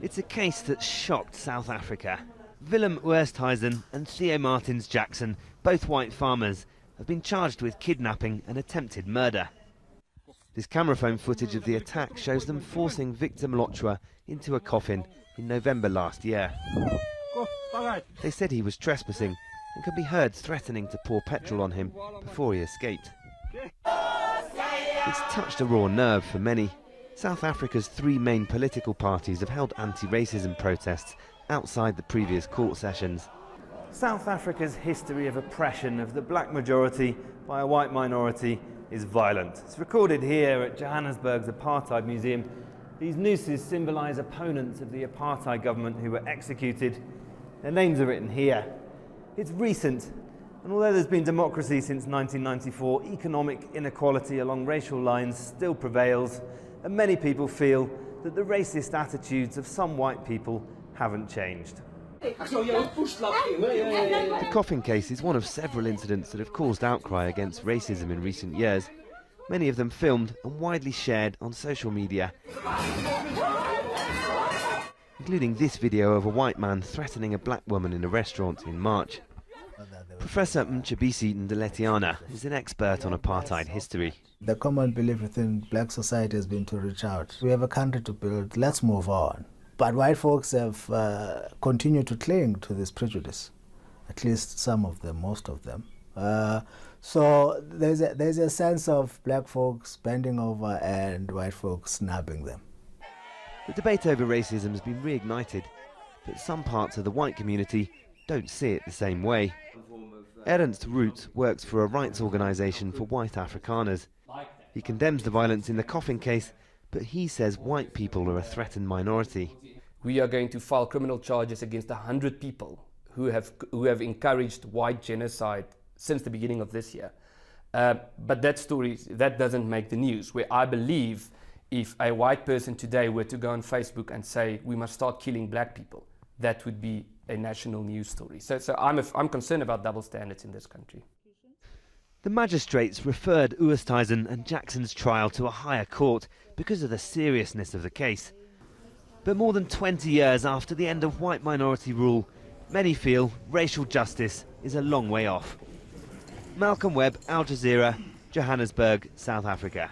It's a case that shocked South Africa. Willem Oosthuizen and Theo Martins Jackson, both white farmers, have been charged with kidnapping and attempted murder. This camera phone footage of the attack shows them forcing victim Lochwa into a coffin in November last year. They said he was trespassing and could be heard threatening to pour petrol on him before he escaped. It's touched a raw nerve for many. South Africa's three main political parties have held anti-racism protests outside the previous court sessions. South Africa's history of oppression of the black majority by a white minority is violent. It's recorded here at Johannesburg's Apartheid Museum. These nooses symbolise opponents of the apartheid government who were executed. Their names are written here. It's recent, and although there's been democracy since 1994, economic inequality along racial lines still prevails, and many people feel that the racist attitudes of some white people haven't changed. The coffin case is one of several incidents that have caused outcry against racism in recent years, many of them filmed and widely shared on social media, including this video of a white man threatening a black woman in a restaurant in March. Professor Mchabisi Ndletiana is an expert on apartheid history. The common belief within black society has been to reach out. We have a country to build, let's move on. But white folks have continued to cling to this prejudice, at least some of them, most of them. So there's a sense of black folks bending over and white folks snubbing them. The debate over racism has been reignited, but some parts of the white community don't see it the same way. Ernst Root works for a rights organisation for white Afrikaners. He condemns the violence in the coffin case, but he says white people are a threatened minority. We are going to file criminal charges against 100 people who have encouraged white genocide since the beginning of this year. But that doesn't make the news, where I believe if a white person today were to go on Facebook and say we must start killing black people, that would be a national news story. So I'm concerned about double standards in this country. The magistrates referred Oosthuizen and Jackson's trial to a higher court because of the seriousness of the case. But more than 20 years after the end of white minority rule, many feel racial justice is a long way off. Malcolm Webb, Al Jazeera, Johannesburg, South Africa.